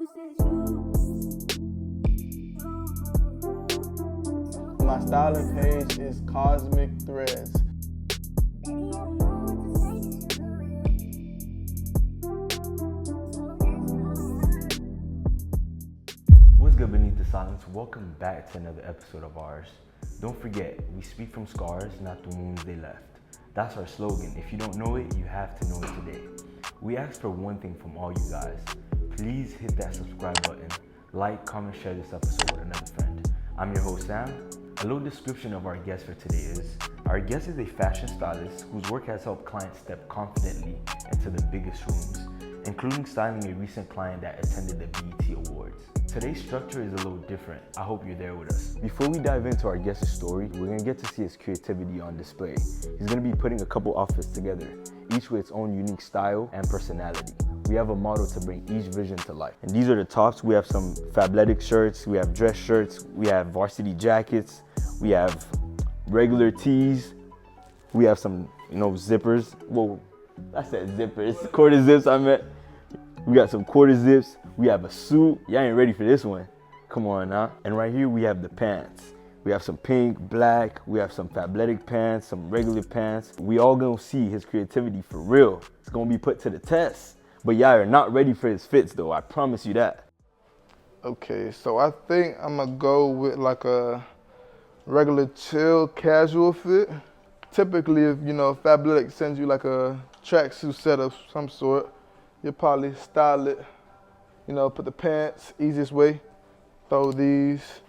My styling page is Cozmicthreadz. What's good beneath the silence? Welcome back to another episode of ours. Don't forget, we speak from scars, not the wounds they left. That's our slogan. If you don't know it, you have to know it today. We ask for one thing from all you guys. Please hit that subscribe button, like, comment, share this episode with another friend. I'm your host, Sam. A little description of our guest for today is, our guest is a fashion stylist whose work has helped clients step confidently into the biggest rooms, including styling a recent client that attended the BET Awards. Today's structure is a little different. I hope you're there with us. Before we dive into our guest's story, we're gonna get to see his creativity on display. He's gonna be putting a couple outfits together, each with its own unique style and personality. We have a model to bring each vision to life. And these are the tops. We have some Fabletics shirts, we have dress shirts, we have varsity jackets, we have regular tees, we have some, zippers. Whoa, I said zippers, quarter zips I meant. We got some quarter zips, we have a suit. Y'all ain't ready for this one. Come on now. And right here we have the pants. We have some pink, black, we have some Fabletic pants, some regular pants. We all gonna see his creativity for real. It's gonna be put to the test. But y'all are not ready for his fits though, I promise you that. Okay, so I think I'm gonna go with like a regular chill casual fit. Typically, if Fabletics sends you like a tracksuit set of some sort, you'll probably style it, put the pants, easiest way, throw these.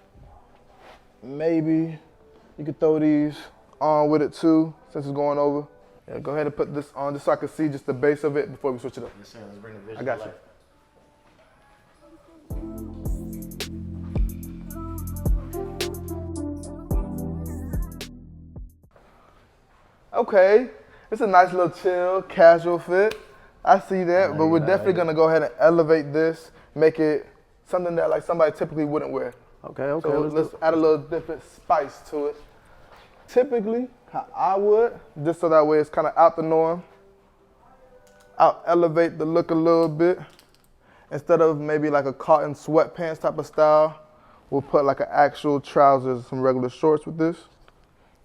Maybe you could throw these on with it too, since it's going over. Yeah, go ahead and put this on just so I can see just the base of it before we switch it up. Yes, sir. Let's bring the vision I got to you. Okay, it's a nice little chill, casual fit. I see that, but we're definitely gonna go ahead and elevate this, make it something that like somebody typically wouldn't wear. Okay. So let's add a little different spice to it. Typically, how I would, just so that way it's kind of out the norm, I'll elevate the look a little bit. Instead of maybe like a cotton sweatpants type of style, we'll put like an actual trousers, some regular shorts with this.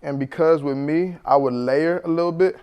And because with me, I would layer a little bit,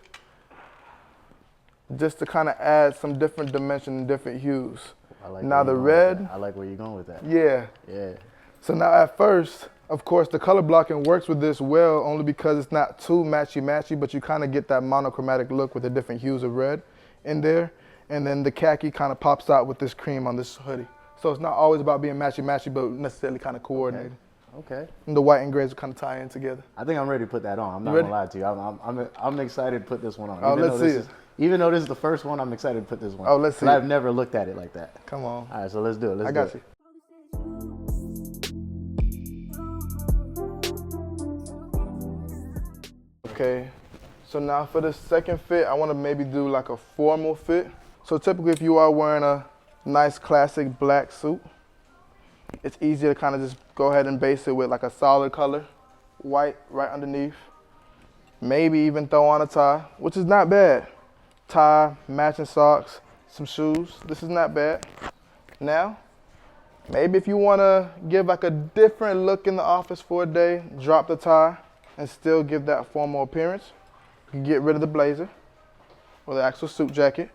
just to kind of add some different dimension and different hues. I like now the red. I like where you're going with that. Yeah. Yeah. So now at first, of course, the color blocking works with this well, only because it's not too matchy-matchy, but you kind of get that monochromatic look with the different hues of red in there. And then the khaki kind of pops out with this cream on this hoodie. So it's not always about being matchy-matchy, but necessarily kind of coordinated. Okay. And the white and grays will kind of tie in together. I think I'm ready to put that on. I'm not ready? gonna lie to you. I'm excited to put this one on. Oh, let's see it. Even though this is the first one, I'm excited to put this one. Oh, let's see But it. I've never looked at it like that. Come on. All right, so let's do it. I got you. Okay, so now for the second fit, I want to maybe do like a formal fit. So typically if you are wearing a nice classic black suit, it's easier to kind of just go ahead and base it with like a solid color, white right underneath. Maybe even throw on a tie, which is not bad. Tie, matching socks, some shoes. This is not bad. Now, maybe if you want to give like a different look in the office for a day, drop the tie and still give that formal appearance. You can get rid of the blazer or the actual suit jacket.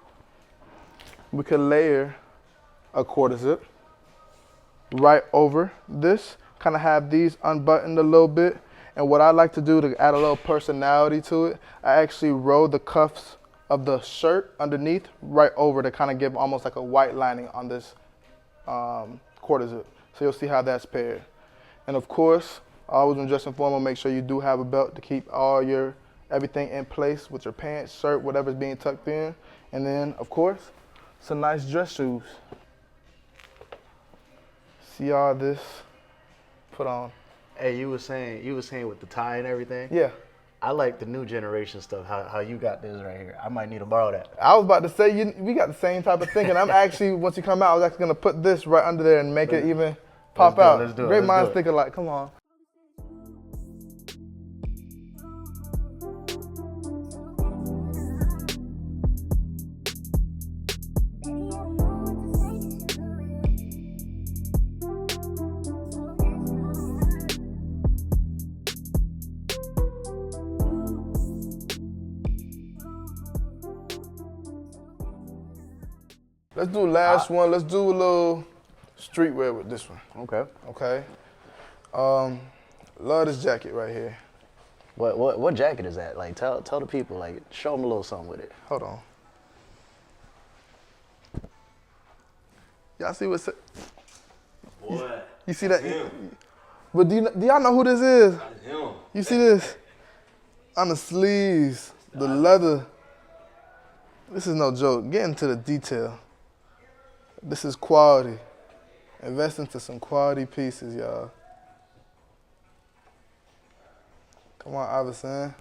We could layer a quarter zip right over this, kind of have these unbuttoned a little bit. And what I like to do to add a little personality to it, I actually roll the cuffs of the shirt underneath right over to kind of give almost like a white lining on this quarter zip. So you'll see how that's paired. And of course, always when dressing formal, make sure you do have a belt to keep all your everything in place with your pants, shirt, whatever's being tucked in. And then, of course, some nice dress shoes. See all this put on. Hey, you were saying with the tie and everything. Yeah. I like the new generation stuff. How you got this right here? I might need to borrow that. I was about to say we got the same type of thinking. I'm actually, once you come out, I was actually gonna put this right under there and make it even pop out. Let's do it. Great minds think alike. Come on. Let's do last one. Let's do a little streetwear with this one. Okay. Okay. Love this jacket right here. What jacket is that? Like, tell the people. Like, show them a little something with it. Hold on. Y'all see what's... Boy, you see that? him. But do y'all know who this is? That's him. You see this? On the sleeves, the leather. This is no joke. Get into the detail. This is quality. Invest into some quality pieces, y'all. Come on, Iverson.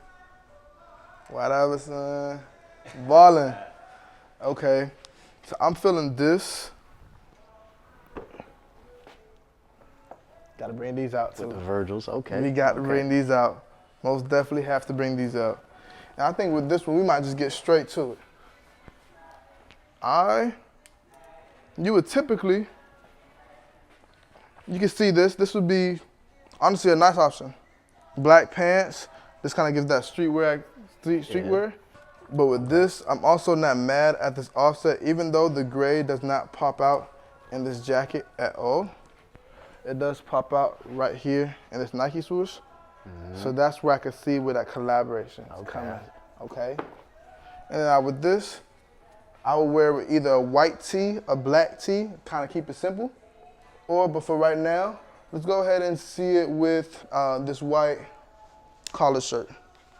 White Iverson. Ballin'. Okay. So I'm feeling this. Gotta bring these out too. With the Virgils, okay. We got to bring these out. Most definitely have to bring these out. And I think with this one, we might just get straight to it. You would typically, you can see this. This would be, honestly, a nice option. Black pants. This kind of gives that streetwear. But with this, I'm also not mad at this offset, even though the gray does not pop out in this jacket at all. It does pop out right here in this Nike swoosh. So that's where I could see where that collaboration is coming. Okay. And then with this, I would wear with either a white tee, a black tee, kind of keep it simple. But for right now, let's go ahead and see it with this white collar shirt.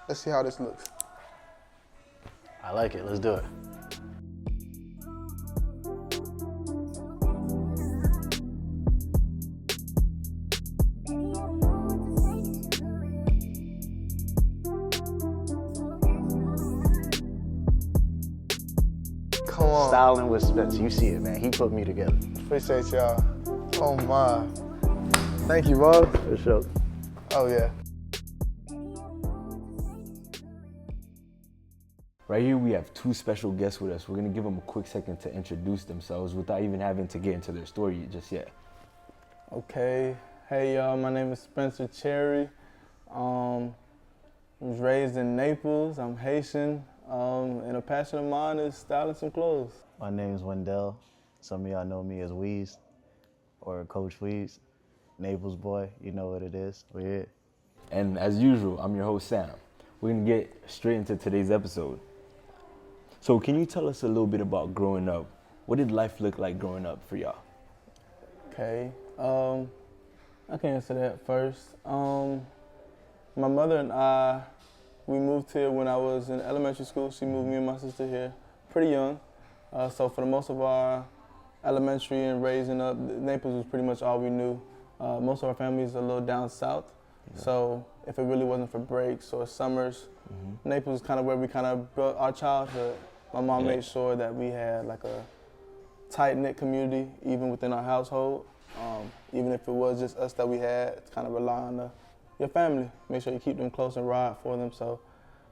Let's see how this looks. I like it. Let's do it. Come on. Styling with Spence. You see it, man. He put me together. Appreciate y'all. Oh my. Thank you, boss. For sure. Oh yeah. Right here, we have two special guests with us. We're gonna give them a quick second to introduce themselves without even having to get into their story just yet. Okay. Hey y'all, my name is Spencer Chery. I was raised in Naples. I'm Haitian. And a passion of mine is styling some clothes. My name's Wendell. Some of y'all know me as Weez or Coach Weez. Naples boy, you know what it is. We're here. And as usual, I'm your host, Sam. We're gonna get straight into today's episode. So can you tell us a little bit about growing up? What did life look like growing up for y'all? Okay. I can answer that first. My mother and I, we moved here when I was in elementary school. She moved me and my sister here pretty young. So for the most of our elementary and raising up, Naples was pretty much all we knew. Most of our family is a little down south. Yeah. So if it really wasn't for breaks or summers, Naples is kind of where we kind of built our childhood. My mom made sure that we had like a tight-knit community, even within our household. Even if it was just us that we had, to kind of rely on your family. Make sure you keep them close and ride for them. So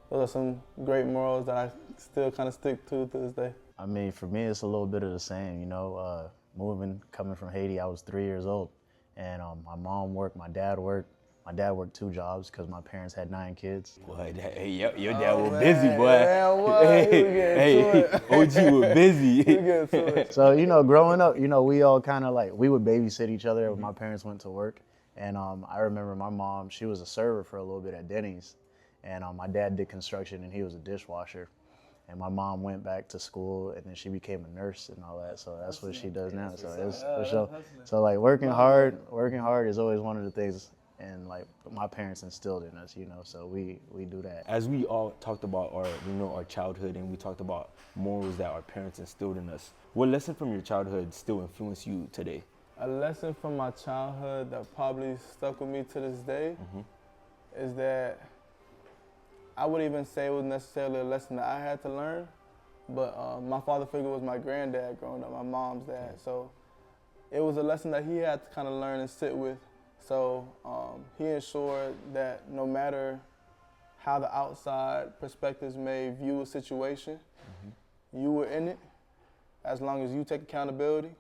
those are some great morals that I still kind of stick to this day. I mean, for me, it's a little bit of the same, you know. Coming from Haiti, I was 3 years old. And my mom worked, my dad worked. My dad worked 2 jobs because my parents had 9 kids. Boy, hey, your dad was busy, boy. Man, what? Hey, OG was busy. So, you know, growing up, you know, we all kind of like, we would babysit each other when my parents went to work. And I remember my mom, she was a server for a little bit at Denny's. And my dad did construction and he was a dishwasher. And my mom went back to school and then she became a nurse and all that. So that's what she does now. So it's for sure. So like working hard is always one of the things. And like my parents instilled in us, you know, so we do that. As we all talked about our childhood and we talked about morals that our parents instilled in us, what lesson from your childhood still influence you today? A lesson from my childhood that probably stuck with me to this day is that I wouldn't even say it was necessarily a lesson that I had to learn, but my father figure was my granddad growing up, my mom's dad. So it was a lesson that he had to kind of learn and sit with. So he ensured that no matter how the outside perspectives may view a situation, you were in it as long as you take accountability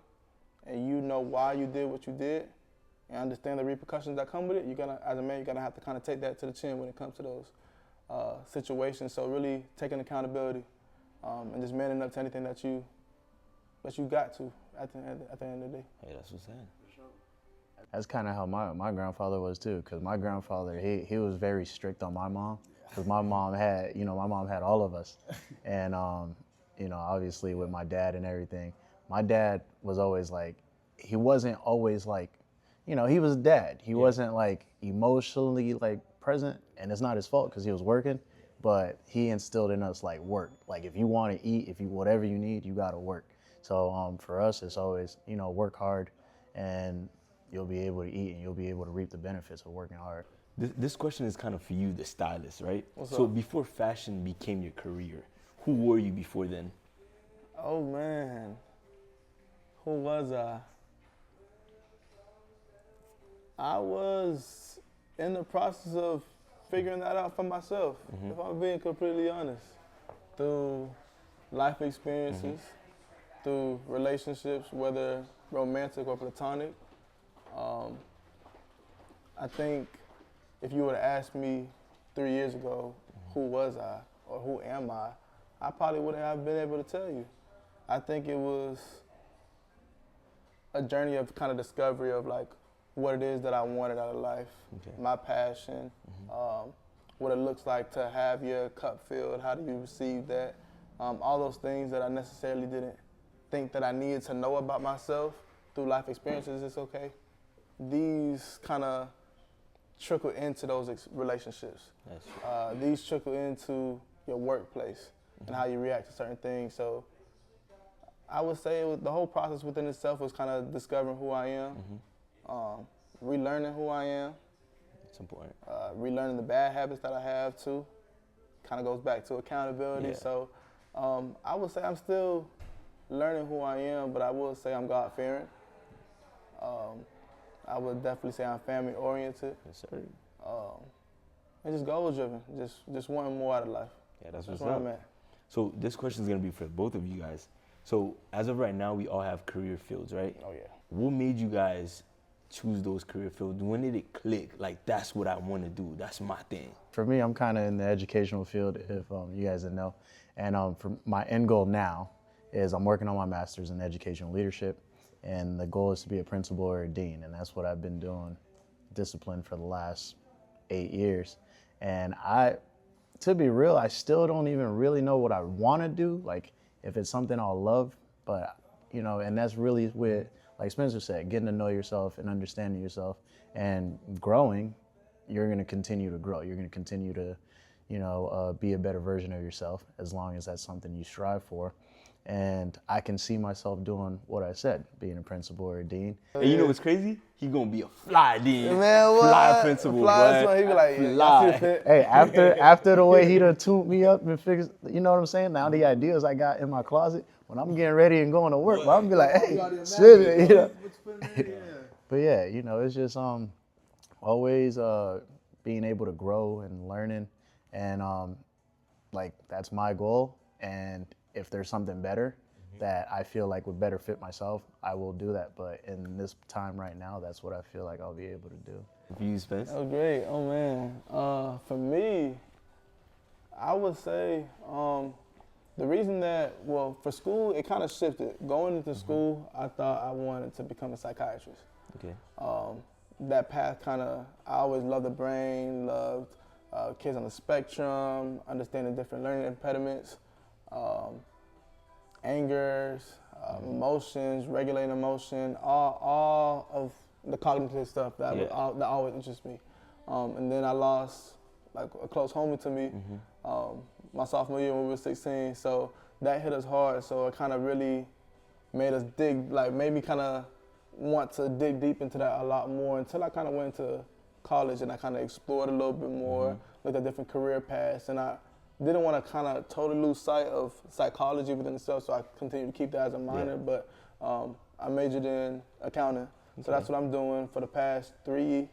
and you know why you did what you did and understand the repercussions that come with it. As a man, you're gonna have to kind of take that to the chin when it comes to those situations. So really taking accountability and just manning up to anything that you but you got to at the end of the day. Hey, that's what's saying. That's kind of how my grandfather was too, because my grandfather, he was very strict on my mom, because my mom had all of us. And, obviously with my dad and everything, my dad was always like, he wasn't always like, he was a dad. He wasn't like emotionally like present, and it's not his fault because he was working, but he instilled in us like work. Like if you want to eat, whatever you need, you got to work. So for us, it's always, work hard and you'll be able to eat and you'll be able to reap the benefits of working hard. This question is kind of for you, the stylist, right? What's so up? Before fashion became your career, who were you before then? Oh man, who was I? I was in the process of figuring that out for myself, if I'm being completely honest. Through life experiences, through relationships, whether romantic or platonic. I think if you would have asked me 3 years ago, who was I or who am I probably wouldn't have been able to tell you. I think it was a journey of kind of discovery of like what it is that I wanted out of life, my passion, what it looks like to have your cup filled, how do you receive that, all those things that I necessarily didn't think that I needed to know about myself through life experiences. It's okay. These kind of trickle into those relationships. These trickle into your workplace and how you react to certain things. So I would say the whole process within itself was kind of discovering who I am, relearning who I am. It's important. Relearning the bad habits that I have too. Kind of goes back to accountability. Yeah. So I would say I'm still learning who I am, but I will say I'm God-fearing. I would definitely say I'm family-oriented. Yes, sir. And just goal-driven, just wanting more out of life. Yeah, that's That's what's where up. I'm at. So this question is gonna be for both of you guys. So as of right now, we all have career fields, right? Oh yeah. What made you guys choose those career fields? When did it click? Like, that's what I want to do. That's my thing. For me, I'm kind of in the educational field, if you guys didn't know. And for my end goal now is I'm working on my master's in educational leadership. And the goal is to be a principal or a dean. And that's what I've been doing, disciplined for the last 8 years. And to be real, I still don't even really know what I want to do. Like, if it's something I'll love, but, and that's really with, like Spencer said, getting to know yourself and understanding yourself and growing, you're going to continue to grow. You're going to continue to, be a better version of yourself as long as that's something you strive for. And I can see myself doing what I said, being a principal or a dean. And you know what's crazy? He gonna be a fly dean, Man, what? fly principal, Fly, boy. he be like, Fly. Hey, after the way he done tuned me up and fixed, you know what I'm saying? Now the ideas I got in my closet, when I'm getting ready and going to work, I'm gonna be like, hey, shit, But yeah, it's just always being able to grow and learning, and like that's my goal. And if there's something better that I feel like would better fit myself, I will do that. But in this time right now, that's what I feel like I'll be able to do. For you, Spence? Oh, great. Oh, man. For me, I would say the reason that, for school, it kind of shifted. Going into school, I thought I wanted to become a psychiatrist. Okay. That path kind of, I always loved the brain, loved kids on the spectrum, understanding different learning impediments. Angers, emotions, regulating emotion, all of the cognitive stuff that always interests me. And then I lost like a close homie to me my sophomore year when we were 16. So that hit us hard. So it kind of really made us made me kind of want to dig deep into that a lot more until I kind of went to college and I kind of explored a little bit more, looked at different career paths, and I didn't want to kind of totally lose sight of psychology within itself, so I continued to keep that as a minor, but I majored in accounting. So that's what I'm doing for the past 3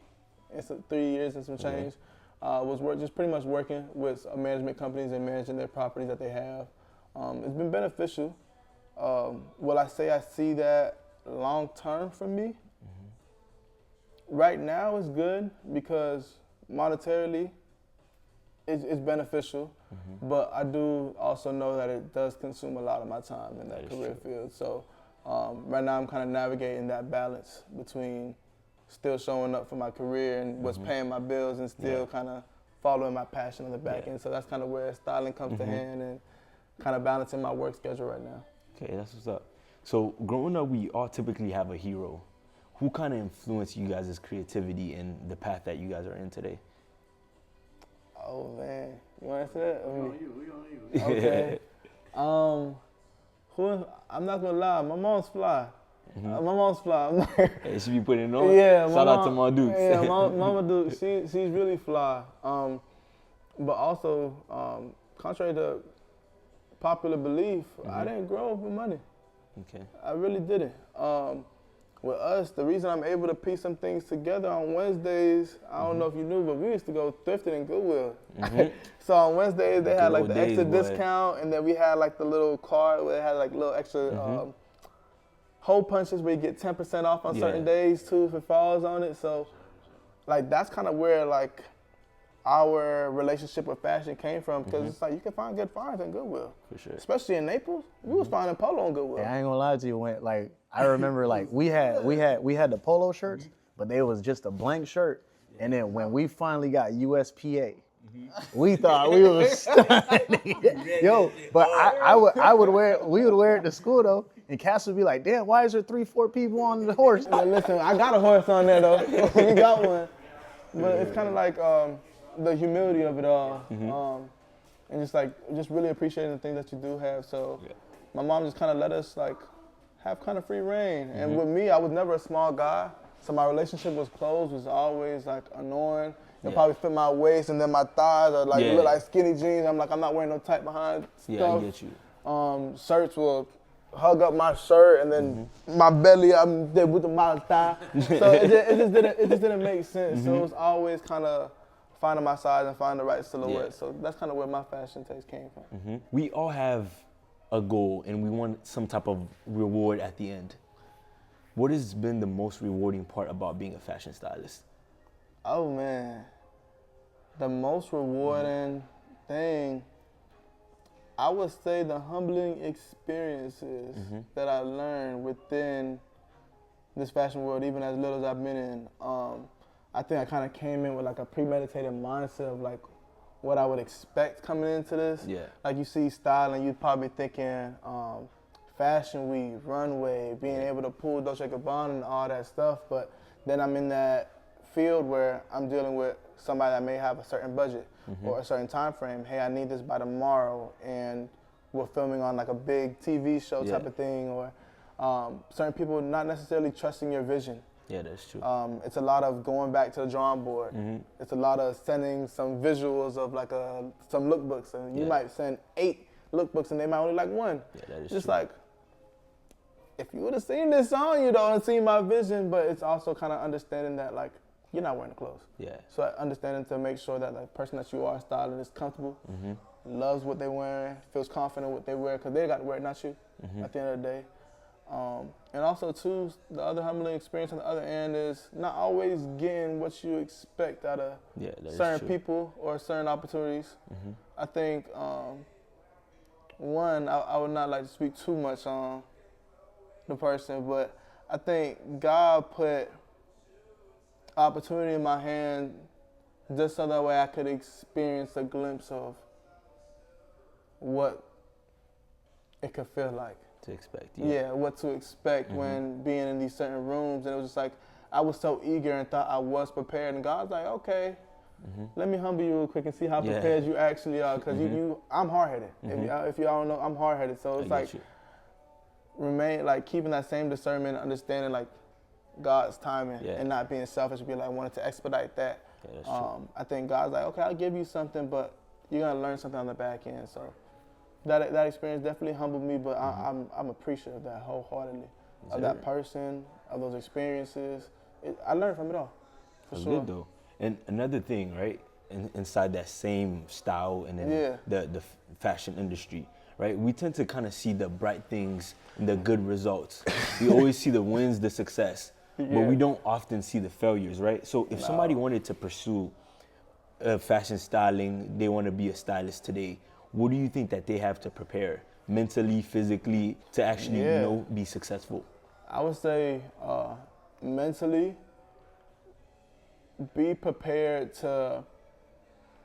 years and some change. Just pretty much working with management companies and managing their properties that they have. It's been beneficial. Will I say I see that long term for me? Right now it's good because monetarily it's beneficial, but I do also know that it does consume a lot of my time in that career field. So Right now, I'm kind of navigating that balance between still showing up for my career and what's paying my bills and still kind of following my passion on the back end. So that's kind of where styling comes to hand and kind of balancing my work schedule right now. Okay, that's what's up. So growing up, we all typically have a hero. Who kind of influenced you guys' creativity and the path that you guys are in today? Oh man, you want to answer that? We on you. Okay. I'm not gonna lie, my mom's fly. My mom's fly. Hey, she be putting it on? Yeah, Shout out to my Dukes. Yeah, Mama Duke, she's really fly. But also, contrary to popular belief, I didn't grow up with money. Okay. I really didn't. With us, the reason I'm able to piece some things together on Wednesdays, I don't know if you knew, but we used to go thrifting in Goodwill. So on Wednesdays, they had like the extra discount, and then we had like the little card where it had like little extra hole punches where you get 10% off on certain days too if it falls on it. So like that's kind of where like our relationship with fashion came from, because it's like you can find good finds in Goodwill. For sure. Especially in Naples. We was finding polo in Goodwill. Yeah, I ain't gonna lie to you, when like I remember like we had the polo shirts, but they was just a blank shirt. And then when we finally got USPA, we thought we was stunning. Yo, but we would wear it to school though. And Cass would be like, damn, why is there 3-4 people on the horse? Now, listen, I got a horse on there though. We got one. But it's kind of like the humility of it all. And just really appreciating the things that you do have. So my mom just kind of let us like have kind of free reign. And with me, I was never a small guy. So my relationship with clothes was always like annoying. It'll probably fit my waist, and then my thighs are like look like skinny jeans. I'm like, I'm not wearing no tight behind stuff. Yeah, I get you. Shirts will hug up my shirt, and then my belly, I'm there with the my thigh. So it just didn't make sense. So it was always kind of finding my size and finding the right silhouette. So that's kind of where my fashion taste came from. We all have a goal, and we want some type of reward at the end. What has been the most rewarding part about being a fashion stylist? Oh man, the most rewarding thing, I would say the humbling experiences that I learned within this fashion world, even as little as I've been in. I think I kind of came in with like a premeditated mindset of like what I would expect coming into this. Yeah. Like you see styling, you're probably thinking fashion week, runway, being able to pull Dolce & Gabbana and all that stuff. But then I'm in that field where I'm dealing with somebody that may have a certain budget or a certain time frame. Hey, I need this by tomorrow, and we're filming on like a big TV show type of thing, or certain people not necessarily trusting your vision. Yeah, that's true. It's a lot of going back to the drawing board. It's a lot of sending some visuals of like some lookbooks, and you might send 8 lookbooks and they might only like 1. Yeah, that is just true. Like, if you would have seen this on you though and seen my vision, but it's also kind of understanding that like you're not wearing the clothes. Yeah. So understanding to make sure that the person that you are styling is comfortable, loves what they're wearing, feels confident in what they wear, because they got to wear it, not you, at the end of the day. And also too, the other humbling experience on the other end is not always getting what you expect out of certain people or certain opportunities. I think, one, I would not like to speak too much on the person, but I think God put opportunity in my hand just so that way I could experience a glimpse of what it could feel like. To expect, yeah, what to expect when being in these certain rooms. And it was just like, I was so eager and thought I was prepared. And God's like, okay, let me humble you real quick and see how prepared you actually are. Because I'm hard-headed. If y'all don't know, I'm hard-headed. So it's like, remain, like keeping that same discernment, understanding like God's timing and not being selfish, be like wanting to expedite that. Yeah, that's true. I think God's like, okay, I'll give you something, but you're gonna learn something on the back end. So that experience definitely humbled me, but I'm appreciative of that wholeheartedly, of that person, of those experiences. I learned from it all. For sure. Good though. And another thing, right, inside that same style and then the fashion industry, right, we tend to kind of see the bright things and the good results. We always see the wins, the success, but we don't often see the failures, right? So if somebody wanted to pursue fashion styling, they want to be a stylist today, what do you think that they have to prepare mentally, physically, to actually, you know, be successful? I would say mentally, be prepared to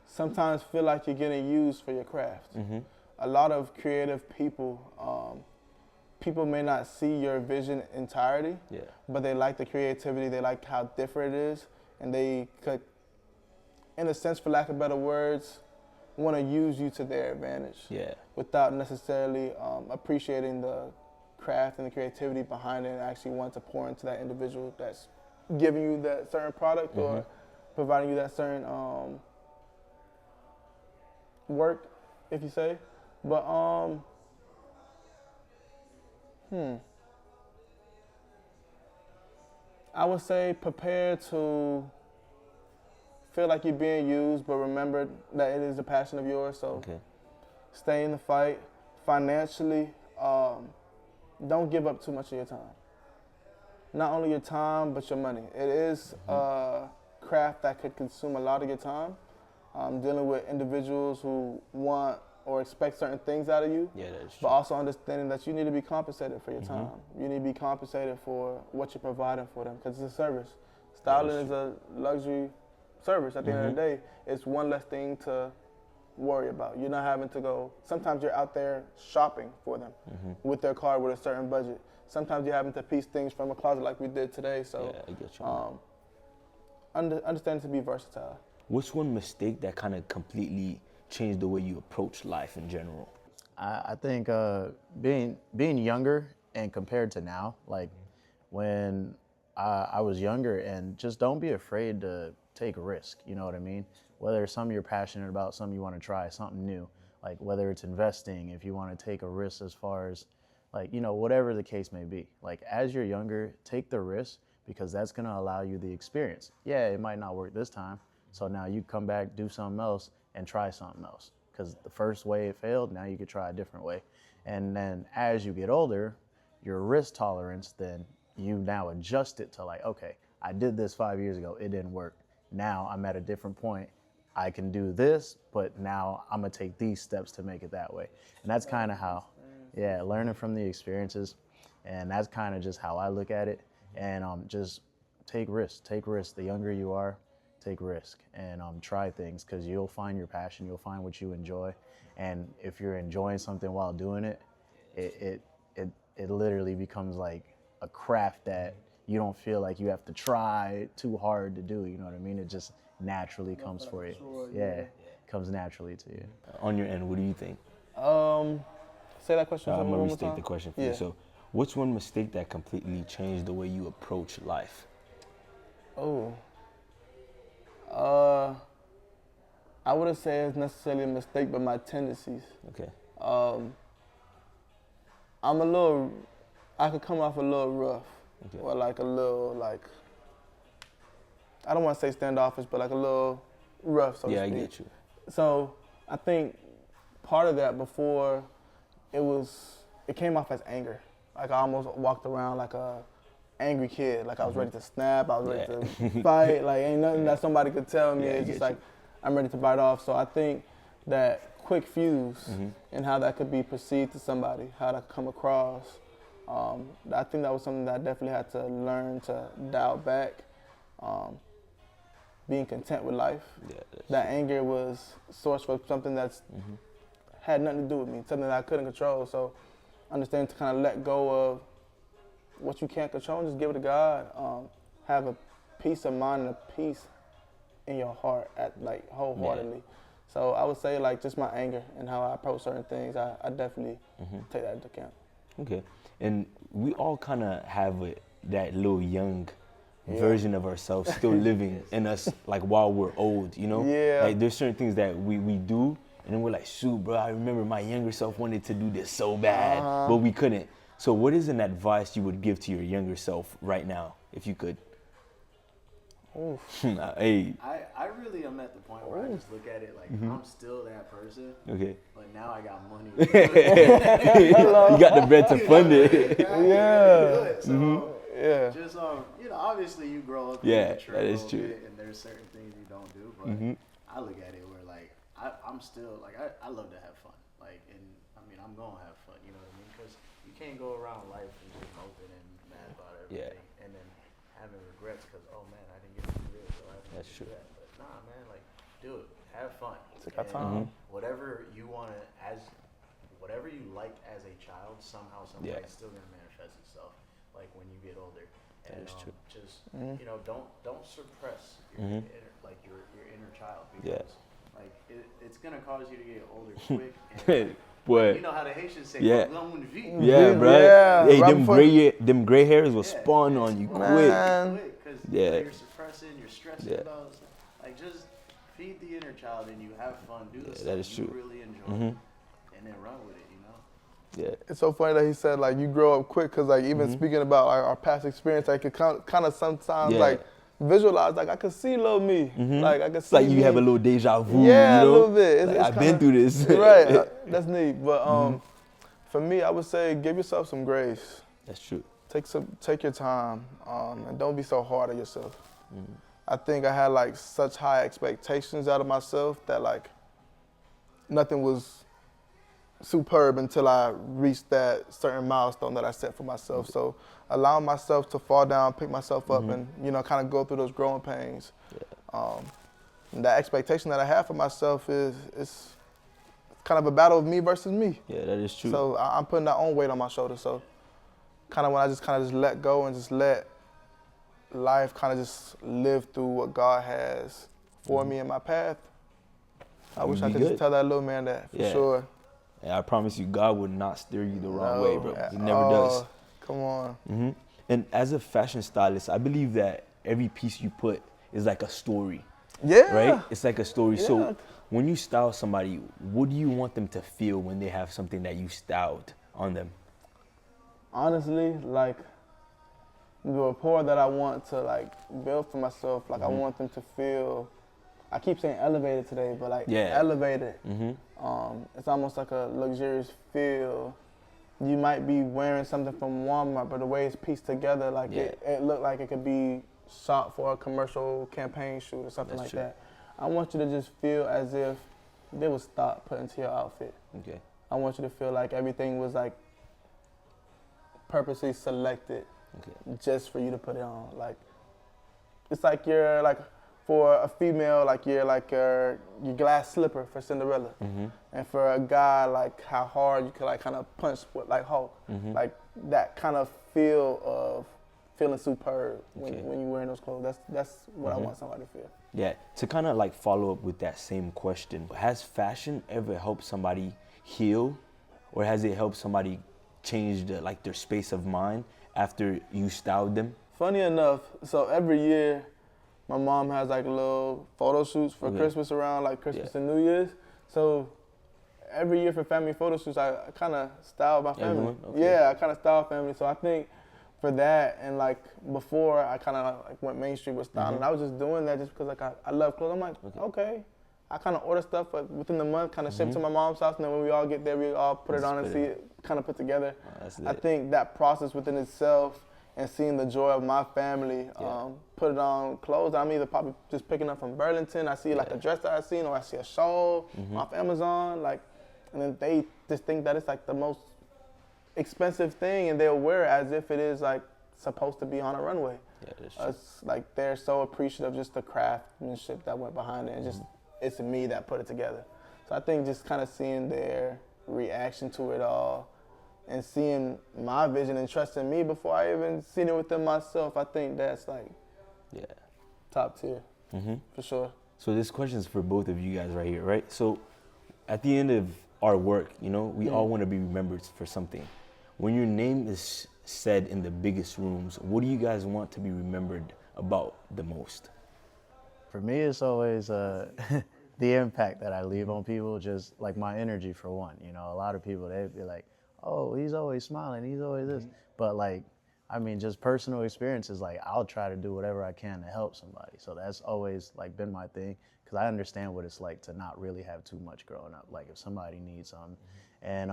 sometimes feel like you're getting used for your craft. A lot of creative people, people may not see your vision entirety, but they like the creativity, they like how different it is, and they could, in a sense, for lack of better words, want to use you to their advantage without necessarily appreciating the craft and the creativity behind it and actually want to pour into that individual that's giving you that certain product or providing you that certain work, if you say. But I would say prepare to feel like you're being used, but remember that it is a passion of yours. So stay in the fight. Financially, don't give up too much of your time. Not only your time, but your money. It is a craft that could consume a lot of your time. Dealing with individuals who want or expect certain things out of you, but also understanding that you need to be compensated for your time. You need to be compensated for what you're providing for them, because it's a service. Styling is a luxury service. At the end of the day, it's one less thing to worry about. You're not having to go, sometimes you're out there shopping for them with their card with a certain budget. Sometimes you're having to piece things from a closet like we did today. So I get you. Understand to be versatile. What's one mistake that kind of completely changed the way you approach life in general? I think being younger and compared to now, like when I was younger, and just don't be afraid to take a risk, you know what I mean? Whether it's something you're passionate about, something you want to try, something new, like whether it's investing, if you want to take a risk as far as like, you know, whatever the case may be. Like as you're younger, take the risk because that's going to allow you the experience. Yeah, it might not work this time. So now you come back, do something else and try something else. Because the first way it failed, now you could try a different way. And then as you get older, your risk tolerance, then you now adjust it to like, okay, I did this 5 years ago, it didn't work. Now I'm at a different point. I can do this, but now I'm gonna take these steps to make it that way. And that's kind of how, learning from the experiences. And that's kind of just how I look at it. And just take risks. The younger you are, take risk and try things, because you'll find your passion, you'll find what you enjoy. And if you're enjoying something while doing it, it literally becomes like a craft that you don't feel like you have to try too hard to do, you know what I mean? It just naturally comes for you. It comes naturally to you. On your end, what do you think? Say that question I'm one gonna more restate time. the question for you. So what's one mistake that completely changed the way you approach life? I wouldn't say it's necessarily a mistake, but my tendencies. Okay. I could come off a little rough, or like a little, like, I don't want to say standoffish, but like a little rough, so to speak. I get you. So I think part of that before, it came off as anger. Like I almost walked around like a angry kid. Like I was ready to snap, I was ready to fight. Like ain't nothing that somebody could tell me. It's just like, I'm ready to bite off. So I think that quick fuse and how that could be perceived to somebody, how that could come across, I think that was something that I definitely had to learn to dial back. Being content with life. That anger was source for something that's had nothing to do with me, something that I couldn't control. So understand to kind of let go of what you can't control and just give it to God. Have a peace of mind and a peace in your heart, wholeheartedly. So I would say like just my anger and how I approach certain things, I definitely take that into account. Okay, and we all kind of have that little young version of ourselves still living in us, like while we're old, you know? Like there's certain things that we do, and then we're like, shoot, bro, I remember my younger self wanted to do this so bad, but we couldn't. So what is an advice you would give to your younger self right now, if you could? Hey. I really am at the point where I just look at it like I'm still that person. Okay. But now I got money. You got the bread to fund it. Just obviously you grow up. That is true. And there's certain things you don't do, but I look at it where like I'm still like I love to have fun. Like, and I mean and I'm gonna have fun. You know what I mean? Because you can't go around life and just moping and mad about everything, and then having regrets because oh man, I didn't get to do this or I didn't get to do that. But nah, man, like do it, have fun. Take our time. Whatever you want to, whatever you liked as a child, somehow, some way, it's still gonna manifest itself. Like when you get older. And just you know, don't suppress your inner child because like it's gonna cause you to get older quick. And, but you know how the Haitians say, bro. Hey, right? them gray hairs will spawn on you quick. Because you're suppressing, you're stressing about like just feed the inner child and you have fun, do the stuff you really enjoy, and then run with it. Yeah. It's so funny that he said like you grow up quick because like even speaking about like, our past experience, I could kind of sometimes like visualize like I could see little me, like I could see. Like you me. have a little deja vu. Yeah, you know? a little bit. Like, I've been through this. Right, that's neat. But for me, I would say give yourself some grace. That's true. Take your time, and don't be so hard on yourself. I think I had like such high expectations out of myself that like nothing was superb until I reached that certain milestone that I set for myself. So allowing myself to fall down, pick myself up, and you know, kind of go through those growing pains. That expectation that I have for myself is kind of a battle of me versus me. Yeah, that is true. So I'm putting that own weight on my shoulders. So kind of when I just let go and just let life kind of just live through what God has for me in my path. I wish I could just tell that little man that for sure. And I promise you, God would not steer you the wrong way, bro. He never does. Come on. And as a fashion stylist, I believe that every piece you put is like a story. Yeah. Right? It's like a story. Yeah. So when you style somebody, what do you want them to feel when they have something that you styled on them? Honestly, like the rapport that I want to like build for myself, like I want them to feel, I keep saying elevated today, but like elevated. It's almost like a luxurious feel. You might be wearing something from Walmart, but the way it's pieced together, like it looked like it could be shot for a commercial campaign shoot or something like that. I want you to just feel as if there was thought put into your outfit. Okay. I want you to feel like everything was like purposely selected just for you to put it on. Like it's like you're like, for a female, like you're like your glass slipper for Cinderella, and for a guy, like how hard you can like kind of punch with like Hulk, like that kind of feel of feeling superb when you're wearing those clothes. That's what I want somebody to feel. Yeah. To kind of like follow up with that same question, has fashion ever helped somebody heal, or has it helped somebody change like their space of mind after you styled them? Funny enough, so every year, my mom has like little photo shoots for Christmas around like Christmas and New Year's. So every year for family photo shoots, I kind of style my family. Yeah, I kind of style family. So I think for that and like before I kind of like went mainstream with styling. I was just doing that just because like I love clothes. I'm like, okay. I kind of order stuff within the month, kind of ship to my mom's house, and then when we all get there, we all put it on and see it kind of put together. I think that process within itself and seeing the joy of my family, put it on clothes. I'm either probably just picking up from Burlington. I see like a dress that I've seen, or I see a shawl off Amazon, like, and then they just think that it's like the most expensive thing, and they'll wear it as if it is like supposed to be on a runway. Yeah, that's true. It's like they're so appreciative of just the craftsmanship that went behind it, and just it's me that put it together. So I think just kind of seeing their reaction to it all, and seeing my vision and trusting me before I even seen it within myself, I think that's like top tier, for sure. So this question is for both of you guys right here, right? So at the end of our work, you know, we all want to be remembered for something. When your name is said in the biggest rooms, what do you guys want to be remembered about the most? For me, it's always the impact that I leave on people, just like my energy for one. You know, a lot of people, they'd be like, oh, he's always smiling, he's always this. But like, I mean, just personal experiences, like I'll try to do whatever I can to help somebody. So that's always like been my thing, because I understand what it's like to not really have too much growing up. Like if somebody needs something. And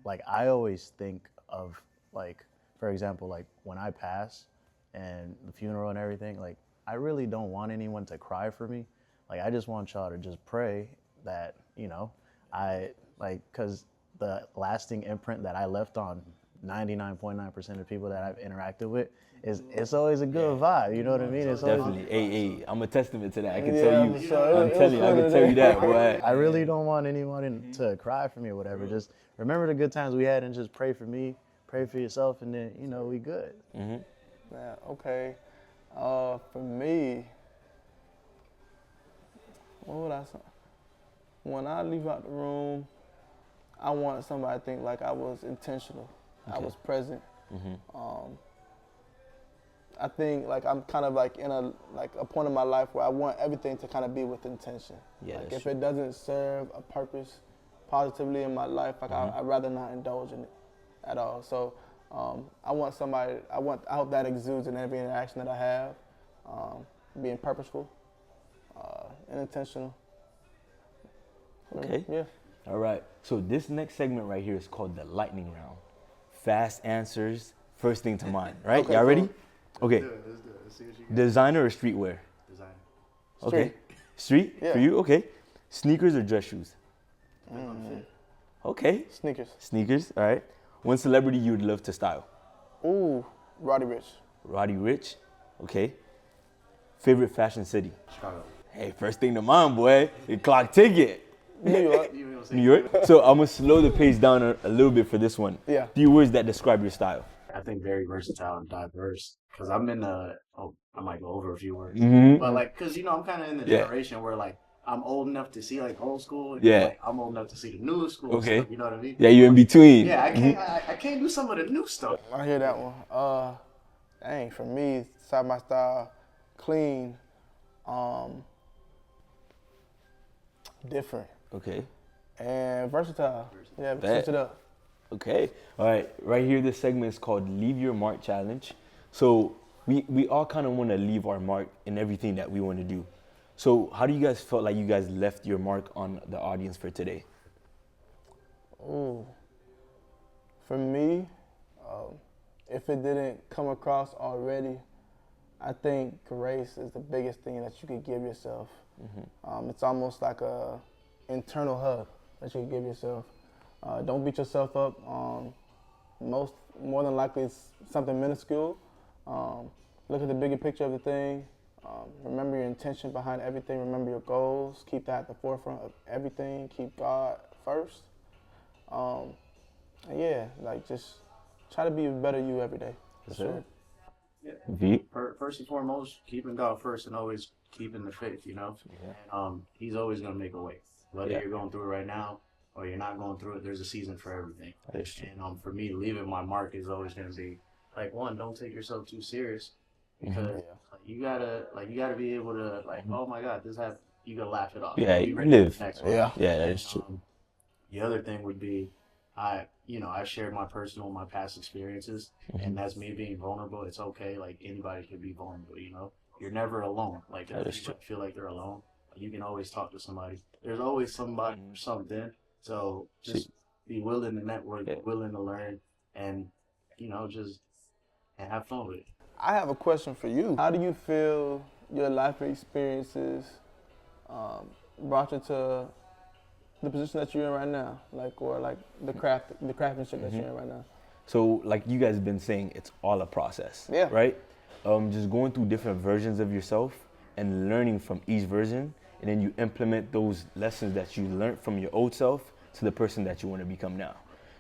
like I always think of like, for example, like when I pass and the funeral and everything, like I really don't want anyone to cry for me. Like I just want y'all to just pray that, you know, I like, cause the lasting imprint that I left on 99.9% of the people that I've interacted with is it's always a good vibe. You know what I mean? It's always, Definitely. Hey, I'm a testament to that. I can Yeah, tell you. for sure. I'm telling you, I can tell you that, boy. I really don't want anyone to cry for me or whatever. Just remember the good times we had and just pray for me, pray for yourself, and then, you know, we good. Yeah, okay. For me, what would I say? When I leave out the room, I want somebody to think like I was intentional. I was present. I think like I'm kind of like in a point in my life where I want everything to kind of be with intention. Yeah, like that's if true. it doesn't serve a purpose positively in my life, like I'd rather not indulge in it at all. So I hope that exudes in every interaction that I have, being purposeful and intentional. Okay. Yeah. All right. So this next segment right here is called the lightning round. Fast answers, first thing to mind, right? Okay, Y'all ready? cool. Okay. Let's do it. Let's see what you got. Designer or streetwear? Design. Okay. Street Yeah. for you? Okay. Sneakers or dress shoes? Okay. Sneakers. Sneakers, all right. One celebrity you would love to style? Ooh, Roddy Rich. Roddy Rich, okay. Favorite fashion city? Chicago. Hey, first thing to mind, boy. Your clock ticket. New York. New York. So I'm gonna slow the pace down a little bit for this one. Yeah. 3 words that describe your style. I think very versatile and diverse. Because I'm in the, I might go over a few words. Mm-hmm. But like, because, you know, I'm kind of in the Yeah. generation where like, I'm old enough to see like old school. And, Yeah. like, I'm old enough to see the new school. Okay. Stuff, you know what I mean? Yeah, you're in between. Yeah, I can't do some of the new stuff. I hear that one. Dang, for me, side my style, clean, different, Okay. and versatile. Yeah, Bet. switch it up. Okay. All right. Right here, this segment is called Leave Your Mark Challenge. So we all kind of want to leave our mark in everything that we want to do. So how do you guys feel like you guys left your mark on the audience for today? Ooh. For me, if it didn't come across already, I think grace is the biggest thing that you could give yourself. It's almost like a internal hug that you can give yourself. Don't beat yourself up. More than likely, it's something minuscule. Look at the bigger picture of the thing. Remember your intention behind everything. Remember your goals. Keep that at the forefront of everything. Keep God first. And yeah, like just try to be a better you every day. For sure. V? First and foremost, keeping God first and always keeping the faith, you know? And he's always going to make a way. Whether you're going through it right now or you're not going through it, there's a season for everything. That is true. And for me, leaving my mark is always going to be, like, one, don't take yourself too serious. Because you gotta be able to, like, oh my God, this happened. You gotta laugh it off. Yeah, Be you ready for live. the next one. Yeah. Yeah, that is true. The other thing would be, I shared my past experiences, and that's me being vulnerable. It's okay. Like, anybody can be vulnerable, you know? You're never alone. Like, That if is people feel like they're alone, you can always talk to somebody. There's always somebody or something. So just be willing to network, be willing to learn, and, you know, and have fun with it. I have a question for you. How do you feel your life experiences brought you to the position that you're in right now, or the craftsmanship that you're in right now? So like you guys have been saying, it's all a process, Yeah. right? Just going through different versions of yourself and learning from each version, and then you implement those lessons that you learned from your old self to the person that you want to become now.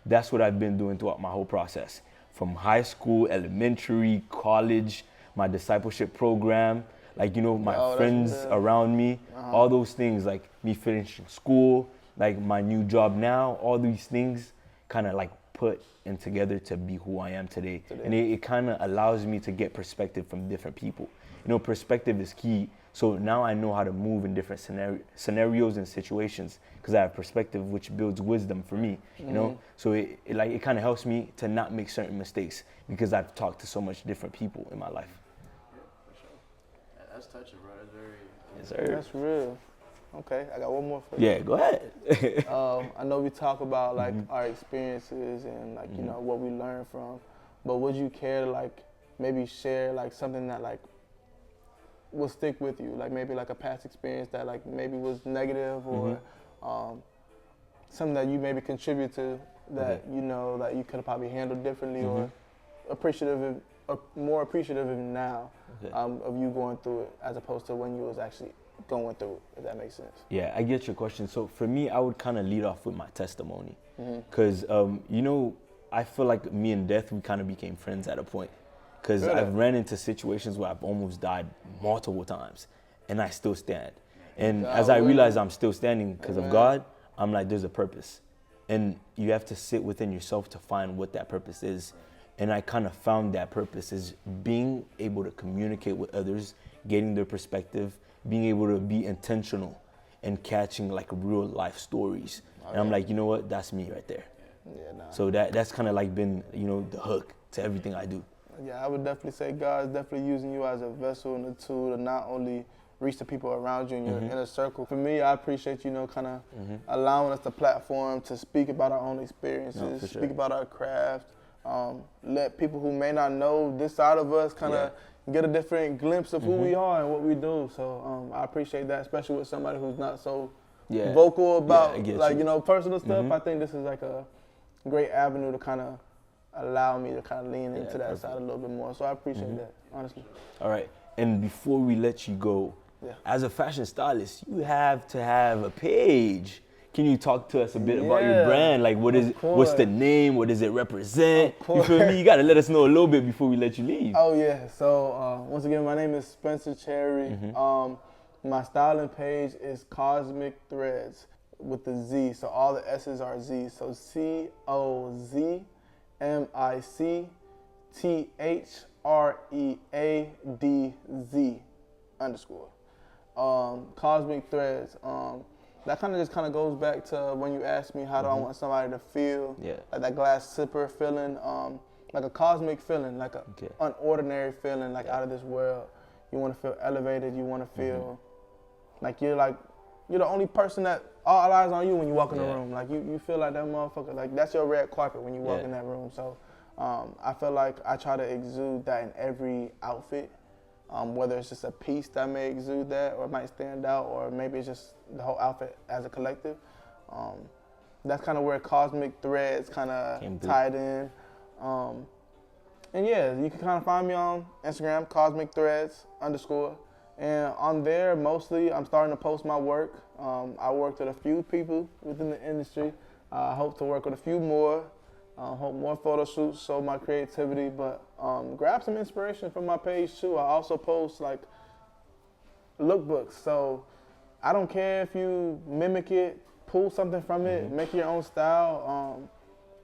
That's what I've been doing throughout my whole process. From high school, elementary, college, my discipleship program, like, you know, my friends around me, all those things, like me finishing school, like my new job now, all these things kind of like put in together to be who I am today. And it kind of allows me to get perspective from different people. You know, perspective is key. So now I know how to move in different scenarios and situations because I have perspective, which builds wisdom for me, you know? So it kind of helps me to not make certain mistakes because I've talked to so much different people in my life. Yeah, that's touching, bro. That's very... Yes, sir. That's real. Okay, I got one more for you. Yeah, go ahead. I know we talk about like our experiences and like you know what we learn from, but would you care to like maybe share like something that like will stick with you, like maybe like a past experience that like maybe was negative or something that you maybe contribute to that you know that you could have probably handled differently or appreciative, more appreciative of now of you going through it as opposed to when you was actually going through it, if that makes sense. Yeah, I get your question. So for me, I would kind of lead off with my testimony. Because, you know, I feel like me and Death, we kind of became friends at a point. Because I've ran into situations where I've almost died multiple times, and I still stand. And as I realize I'm still standing because of God, I'm like, there's a purpose. And you have to sit within yourself to find what that purpose is. And I kind of found that purpose is being able to communicate with others, getting their perspective, being able to be intentional and catching like real life stories. And I'm like, you know what, that's me right there. So that's kind of like been, you know, the hook to everything I do. Yeah, I would definitely say God's definitely using you as a vessel and a tool to not only reach the people around you in your inner circle. For me, I appreciate, you know, kind of allowing us the platform to speak about our own experiences, speak about our craft, let people who may not know this side of us kind of get a different glimpse of who we are and what we do. So I appreciate that, especially with somebody who's not so vocal about you know, personal stuff. I think this is like a great avenue to kind of allow me to kind of lean into that side a little bit more. So I appreciate that, honestly. All right. And before we let you go, as a fashion stylist, you have to have a page. Can you talk to us a bit about your brand? Like, what is it? What's the name? What does it represent? You feel me? You got to let us know a little bit before we let you leave. Oh, yeah. So, once again, my name is Spencer Chery. My styling page is Cozmicthreadz with the Z. So, all the S's are Z. So, COZMICTHREADZ_. Cozmicthreadz. That kind of just goes back to when you asked me how do I want somebody to feel, like that glass slipper feeling, like a cosmic feeling, like an unordinary feeling, like out of this world. You want to feel elevated. You want to feel like you're the only person that all eyes on you when you walk in the room. Like you feel like that motherfucker. Like that's your red carpet when you walk in that room. So I feel like I try to exude that in every outfit. Whether it's just a piece that may exude that or it might stand out, or maybe it's just the whole outfit as a collective. That's kind of where Cozmicthreadz kind of tied in. And yeah, you can kind of find me on Instagram, Cozmicthreadz_. And on there, mostly I'm starting to post my work. I worked with a few people within the industry. I hope to work with a few more. Hope more photo shoots, show my creativity, but grab some inspiration from my page too. I also post like lookbooks, so I don't care if you mimic it, pull something from it, make your own style.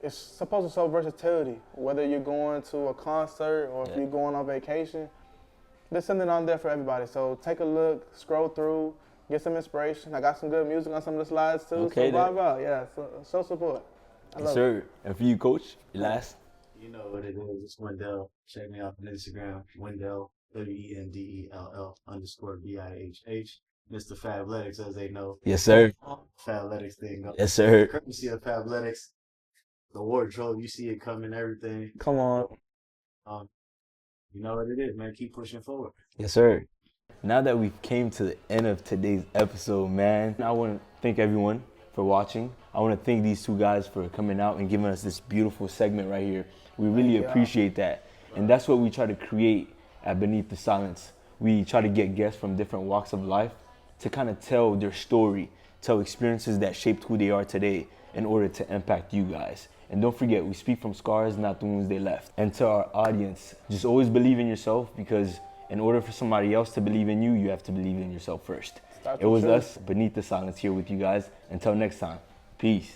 It's supposed to show versatility, whether you're going to a concert or if you're going on vacation. There's something on there for everybody, so take a look, scroll through, get some inspiration. I got some good music on some of the slides too, so vibe out, so show support. Yes, sir. And for you, Coach, last? You know what it is. It's Wendell. Check me out on Instagram. Wendell, WENDELL_BIHH. Mr. Fabletics, as they know. Yes, sir. Fabletics thing. Yes, sir. Courtesy of Fabletics. The wardrobe, you see it coming, everything. Come on. You know what it is, man. Keep pushing forward. Yes, sir. Now that we've came to the end of today's episode, man, I want to thank everyone for watching. I want to thank these two guys for coming out and giving us this beautiful segment right here. We really appreciate that. And that's what we try to create at Beneath the Silence. We try to get guests from different walks of life to kind of tell their story, tell experiences that shaped who they are today in order to impact you guys. And don't forget, we speak from scars, not the wounds they left. And to our audience, just always believe in yourself, because in order for somebody else to believe in you, you have to believe in yourself first. It was us, Beneath the Silence, here with you guys. Until next time, peace.